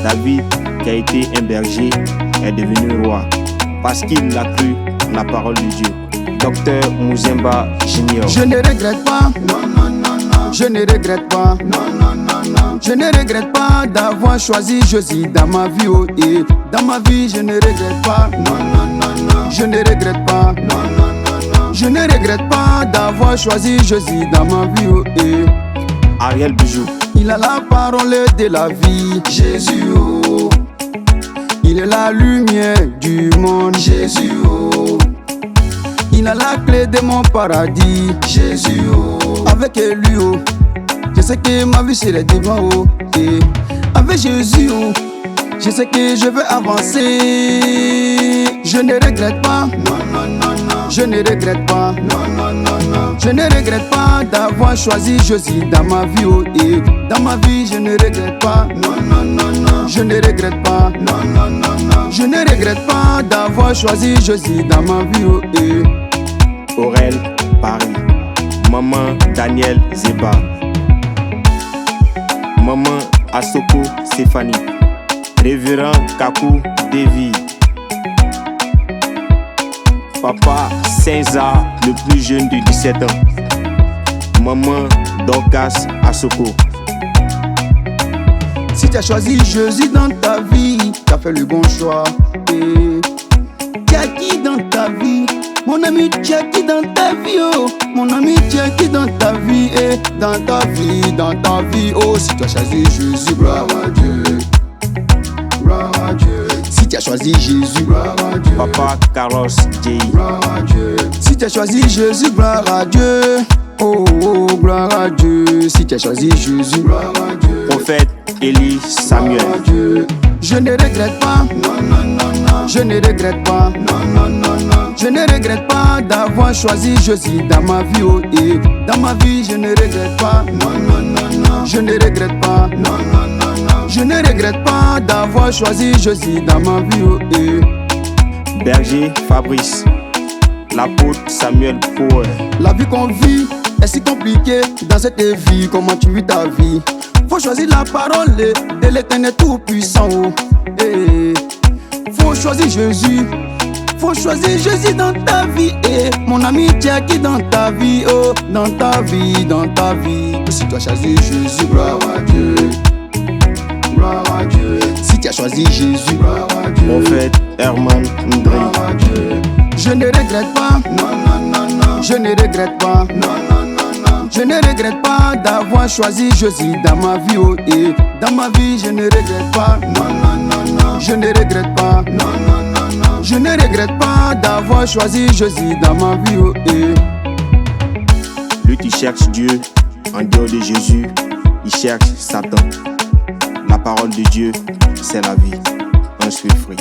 David, qui a été un berger, est devenu roi parce qu'il a cru en la parole de Dieu. Docteur Muzemba Junior. Je ne regrette pas, je ne regrette pas, je ne regrette pas d'avoir choisi Jésus dans ma vie. Oh, et dans ma vie, je ne regrette pas, je ne regrette pas, je ne regrette pas d'avoir choisi Jésus dans ma vie. Oh, et Ariel Bijou. il a la parole de la vie, Jésus. Oh. Il est la lumière du monde, Jésus. Oh. Il a la clé de mon paradis, Jésus. Oh. Avec lui, oh, je sais que ma vie serait devant. Oh. Et avec Jésus, oh, je sais que je vais avancer. Je ne regrette pas, je ne regrette pas, je ne regrette pas d'avoir choisi Jésus dans ma vie. Oh. Et dans ma vie, je ne regrette pas, je ne regrette pas, je ne regrette pas d'avoir choisi Jésus dans ma vie. Oh. Et Aurel Paris. Maman Daniel Zeba. Maman Asoko Stéphanie. Révérend Kakou Devi. Papa César, le plus jeune de 17 ans. Maman Dorcas Asoko. Si tu as choisi Jésus dans ta vie, tu as fait le bon choix. Et tu as qui dans ta vie? Mon ami, tu as qui dans ta vie? Oh, mon ami, tu as qui dans ta vie? Et dans ta vie, dans ta vie. Oh, si tu as choisi Jésus, bravo à Dieu, bravo à Dieu. Si tu as choisi Jésus, bravo à Dieu. Papa Carlos J. Bravo à Dieu. Si tu as choisi Jésus, gloire à Dieu. Oh, oh, gloire à Dieu. Si tu as choisi Jésus, bravo à Dieu. Prophète Élie Samuel. Bravo à Dieu. Je ne regrette pas, je ne regrette pas, je ne regrette pas d'avoir choisi Jésus dans ma vie. Oh, et dans ma vie, je ne regrette pas, je ne regrette pas, je ne regrette pas d'avoir choisi Jésus dans ma vie. Oh, et Berger Fabrice. L'apôtre Samuel Power. la vie qu'on vit est si compliquée dans cette vie. Comment tu vis ta vie? Faut choisir la parole de l'Éternel Tout-Puissant. Oh. Eh. Faut choisir Jésus. Faut choisir Jésus dans ta vie. Eh. Mon ami, tu as qui dans ta vie? Oh, dans ta vie, dans ta vie. Si tu as choisi Jésus, bravo à Dieu, bravo à Dieu. Si tu as choisi Jésus, bravo à Dieu. Prophète Herman Ndri. Bravo à Dieu. Je ne regrette pas, je ne regrette pas, je ne regrette pas d'avoir choisi Jésus dans ma vie. Oh, et dans ma vie, je ne regrette pas, je ne regrette pas, je ne regrette pas d'avoir choisi Jésus dans ma vie. Oh, et Lui qui cherche Dieu en dehors de Jésus, il cherche Satan. La parole de Dieu, c'est la vie. Un seul fruit.